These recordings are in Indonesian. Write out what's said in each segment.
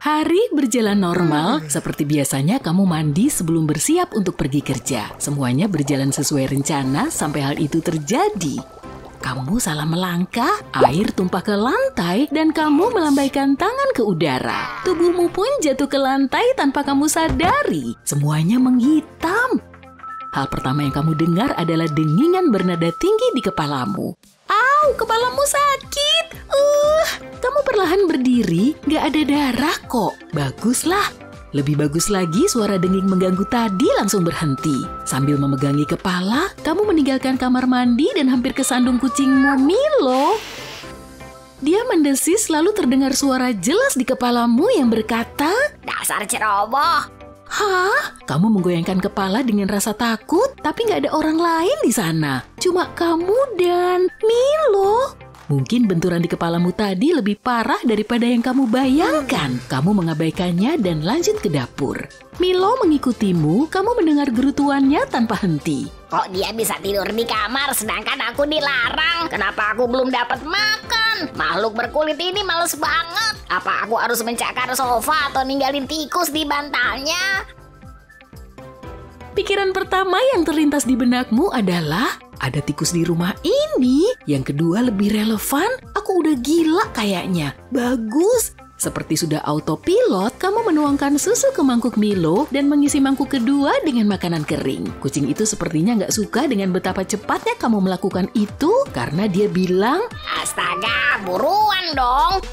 Hari berjalan normal, seperti biasanya kamu mandi sebelum bersiap untuk pergi kerja. Semuanya berjalan sesuai rencana sampai hal itu terjadi. Kamu salah melangkah, air tumpah ke lantai, dan kamu melambaikan tangan ke udara. Tubuhmu pun jatuh ke lantai tanpa kamu sadari. Semuanya menghitam. Hal pertama yang kamu dengar adalah dengingan bernada tinggi di kepalamu. Au, kepalamu sakit. Kamu perlahan berdiri, gak ada darah kok. Baguslah. Lebih bagus lagi, suara denging mengganggu tadi langsung berhenti. Sambil memegangi kepala, kamu meninggalkan kamar mandi dan hampir kesandung kucingmu, Milo. Dia mendesis lalu terdengar suara jelas di kepalamu yang berkata, "Dasar ceroboh." Hah? Kamu menggoyangkan kepala dengan rasa takut, tapi nggak ada orang lain di sana. Cuma kamu dan Milo. Mungkin benturan di kepalamu tadi lebih parah daripada yang kamu bayangkan. Kamu mengabaikannya dan lanjut ke dapur. Milo mengikutimu, kamu mendengar gerutuannya tanpa henti. Kok dia bisa tidur di kamar sedangkan aku dilarang? Kenapa aku belum dapat makan? Makhluk berkulit ini males banget. Apa aku harus mencakar sofa atau ninggalin tikus di bantalnya? Pikiran pertama yang terlintas di benakmu adalah, ada tikus di rumah ini. Yang kedua lebih relevan, aku udah gila kayaknya. Bagus. Seperti sudah autopilot, kamu menuangkan susu ke mangkuk Milo dan mengisi mangkuk kedua dengan makanan kering. Kucing itu sepertinya nggak suka dengan betapa cepatnya kamu melakukan itu karena dia bilang, "Astaga, buruan dong."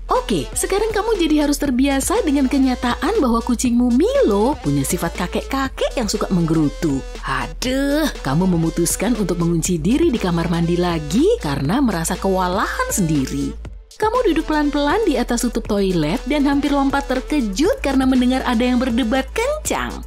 Oke, sekarang kamu jadi harus terbiasa dengan kenyataan bahwa kucingmu Milo punya sifat kakek-kakek yang suka menggerutu. Aduh, kamu memutuskan untuk mengunci diri di kamar mandi lagi karena merasa kewalahan sendiri. Kamu duduk pelan-pelan di atas tutup toilet dan hampir lompat terkejut karena mendengar ada yang berdebat kencang.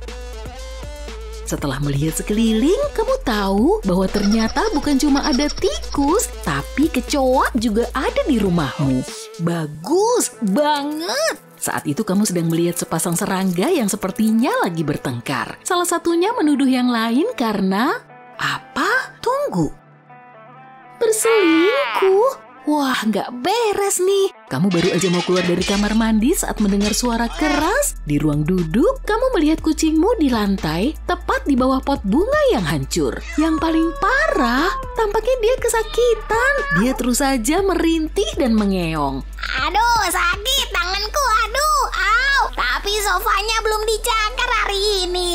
Setelah melihat sekeliling, kamu tahu bahwa ternyata bukan cuma ada tikus, tapi kecoa juga ada di rumahmu. Bagus banget! Saat itu kamu sedang melihat sepasang serangga yang sepertinya lagi bertengkar. Salah satunya menuduh yang lain karena... Apa? Tunggu. Berselingkuh? Wah, nggak beres nih. Kamu baru aja mau keluar dari kamar mandi saat mendengar suara keras. Di ruang duduk, kamu melihat kucingmu di lantai, tepat di bawah pot bunga yang hancur. Yang paling parah, tampaknya dia kesakitan. Dia terus saja merintih dan mengeong. Aduh, sakit tanganku, aduh, au. Tapi sofanya belum dicakar hari ini.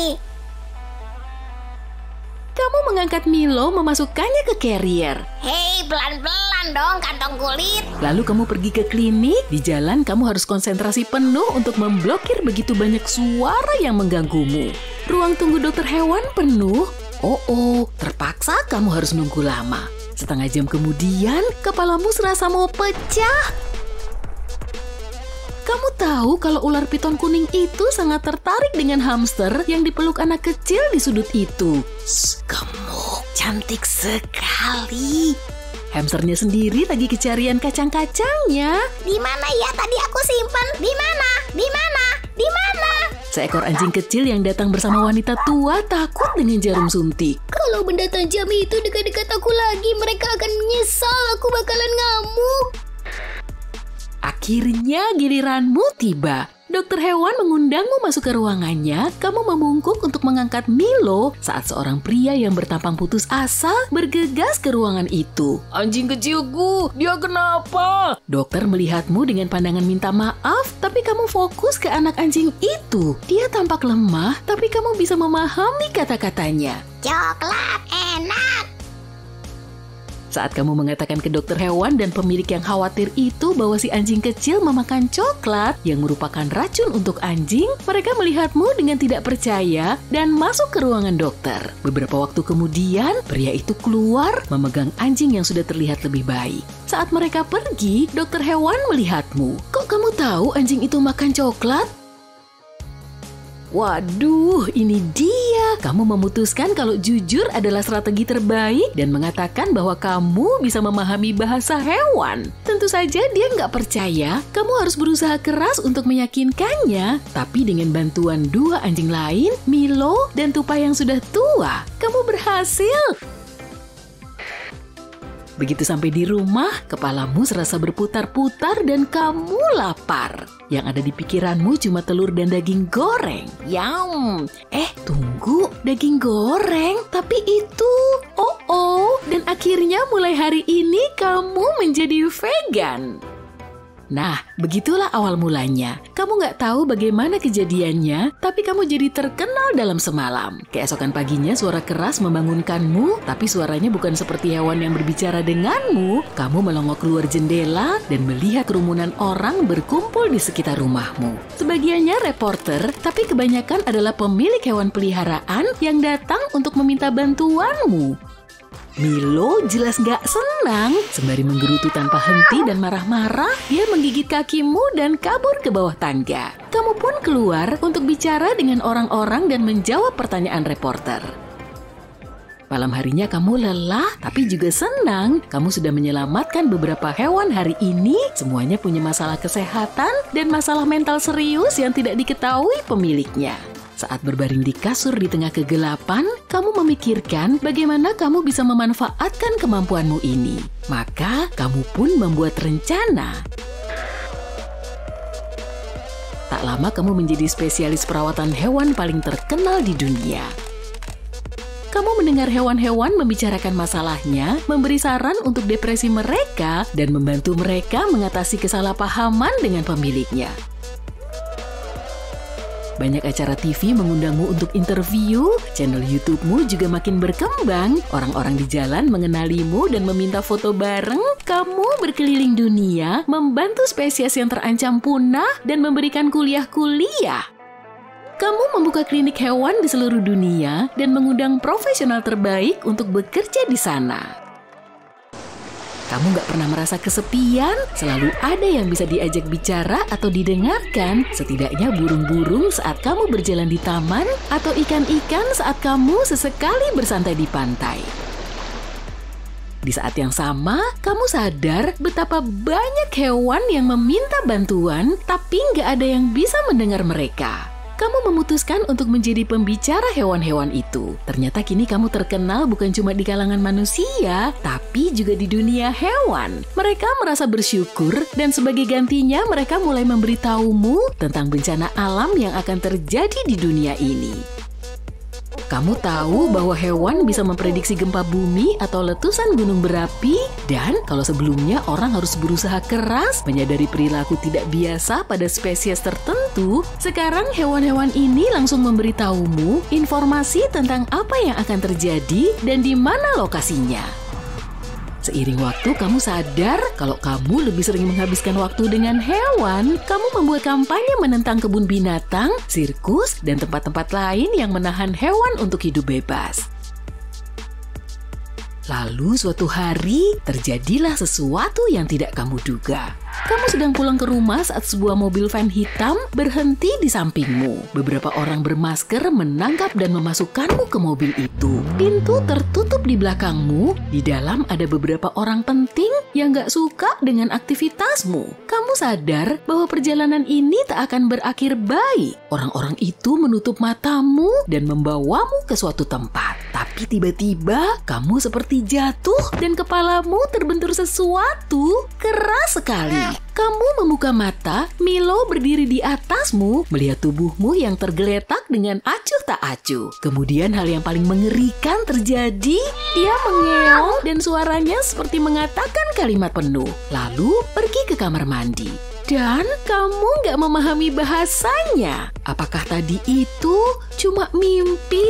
Kamu mengangkat Milo memasukkannya ke carrier. Hei, pelan-pelan dong kantong kulit. Lalu kamu pergi ke klinik. Di jalan kamu harus konsentrasi penuh untuk memblokir begitu banyak suara yang mengganggumu. Ruang tunggu dokter hewan penuh. Terpaksa kamu harus nunggu lama. Setengah jam kemudian, kepalamu serasa mau pecah. Kamu tahu kalau ular piton kuning itu sangat tertarik dengan hamster yang dipeluk anak kecil di sudut itu. Kamu cantik sekali. Hamsternya sendiri lagi kecarian kacang-kacangnya. Di mana ya tadi aku simpan? Di mana? Di mana? Di mana? Seekor anjing kecil yang datang bersama wanita tua takut dengan jarum suntik. Kalau benda tajam itu dekat-dekat aku lagi, mereka akan menyesal. Aku bakalan ngamuk. Akhirnya giliranmu tiba. Dokter hewan mengundangmu masuk ke ruangannya. Kamu memungkuk untuk mengangkat Milo saat seorang pria yang bertampang putus asa bergegas ke ruangan itu. Anjing kecilku, dia kenapa? Dokter melihatmu dengan pandangan minta maaf, tapi kamu fokus ke anak anjing itu. Dia tampak lemah, tapi kamu bisa memahami kata-katanya. Coklat enak. Saat kamu mengatakan ke dokter hewan dan pemilik yang khawatir itu bahwa si anjing kecil memakan coklat yang merupakan racun untuk anjing, mereka melihatmu dengan tidak percaya dan masuk ke ruangan dokter. Beberapa waktu kemudian, pria itu keluar memegang anjing yang sudah terlihat lebih baik. Saat mereka pergi, dokter hewan melihatmu. Kok kamu tahu anjing itu makan coklat? Waduh, ini dia. Kamu memutuskan kalau jujur adalah strategi terbaik dan mengatakan bahwa kamu bisa memahami bahasa hewan. Tentu saja dia nggak percaya. Kamu harus berusaha keras untuk meyakinkannya. Tapi dengan bantuan dua anjing lain, Milo dan Tupai yang sudah tua, kamu berhasil. Begitu sampai di rumah, kepalamu serasa berputar-putar dan kamu lapar. Yang ada di pikiranmu cuma telur dan daging goreng. Yum! Tunggu, daging goreng? Tapi itu... dan akhirnya mulai hari ini kamu menjadi vegan. Nah, begitulah awal mulanya. Kamu nggak tahu bagaimana kejadiannya, tapi kamu jadi terkenal dalam semalam. Keesokan paginya suara keras membangunkanmu, tapi suaranya bukan seperti hewan yang berbicara denganmu. Kamu melongok keluar jendela dan melihat kerumunan orang berkumpul di sekitar rumahmu. Sebagiannya reporter, tapi kebanyakan adalah pemilik hewan peliharaan yang datang untuk meminta bantuanmu. Milo jelas gak senang. Sembari menggerutu tanpa henti dan marah-marah, dia menggigit kakimu dan kabur ke bawah tangga. Kamu pun keluar untuk bicara dengan orang-orang dan menjawab pertanyaan reporter. Malam harinya kamu lelah tapi juga senang. Kamu sudah menyelamatkan beberapa hewan hari ini. Semuanya punya masalah kesehatan dan masalah mental serius yang tidak diketahui pemiliknya. Saat berbaring di kasur di tengah kegelapan, kamu memikirkan bagaimana kamu bisa memanfaatkan kemampuanmu ini. Maka, kamu pun membuat rencana. Tak lama kamu menjadi spesialis perawatan hewan paling terkenal di dunia. Kamu mendengar hewan-hewan membicarakan masalahnya, memberi saran untuk depresi mereka, dan membantu mereka mengatasi kesalahpahaman dengan pemiliknya. Banyak acara TV mengundangmu untuk interview, channel YouTube-mu juga makin berkembang. Orang-orang di jalan mengenalimu dan meminta foto bareng. Kamu berkeliling dunia, membantu spesies yang terancam punah dan memberikan kuliah-kuliah. Kamu membuka klinik hewan di seluruh dunia dan mengundang profesional terbaik untuk bekerja di sana. Kamu gak pernah merasa kesepian, selalu ada yang bisa diajak bicara atau didengarkan, setidaknya burung-burung saat kamu berjalan di taman, atau ikan-ikan saat kamu sesekali bersantai di pantai. Di saat yang sama, kamu sadar betapa banyak hewan yang meminta bantuan, tapi gak ada yang bisa mendengar mereka. Kamu memutuskan untuk menjadi pembicara hewan-hewan itu. Ternyata kini kamu terkenal bukan cuma di kalangan manusia, tapi juga di dunia hewan. Mereka merasa bersyukur dan sebagai gantinya mereka mulai memberitahumu tentang bencana alam yang akan terjadi di dunia ini. Kamu tahu bahwa hewan bisa memprediksi gempa bumi atau letusan gunung berapi? Dan kalau sebelumnya orang harus berusaha keras menyadari perilaku tidak biasa pada spesies tertentu, sekarang hewan-hewan ini langsung memberitahumu informasi tentang apa yang akan terjadi dan di mana lokasinya. Seiring waktu, kamu sadar kalau kamu lebih sering menghabiskan waktu dengan hewan. Kamu membuat kampanye menentang kebun binatang, sirkus, dan tempat-tempat lain yang menahan hewan untuk hidup bebas. Lalu suatu hari, terjadilah sesuatu yang tidak kamu duga. Kamu sedang pulang ke rumah saat sebuah mobil van hitam berhenti di sampingmu. Beberapa orang bermasker menangkap dan memasukkanmu ke mobil itu. Pintu tertutup di belakangmu. Di dalam ada beberapa orang penting yang gak suka dengan aktivitasmu. Kamu sadar bahwa perjalanan ini tak akan berakhir baik. Orang-orang itu menutup matamu dan membawamu ke suatu tempat. Tapi tiba-tiba kamu seperti jatuh dan kepalamu terbentur sesuatu keras sekali. Kamu membuka mata, Milo berdiri di atasmu, melihat tubuhmu yang tergeletak dengan acuh tak acuh. Kemudian hal yang paling mengerikan terjadi, dia mengeong dan suaranya seperti mengatakan kalimat penuh. Lalu pergi ke kamar mandi. Dan kamu gak memahami bahasanya. Apakah tadi itu cuma mimpi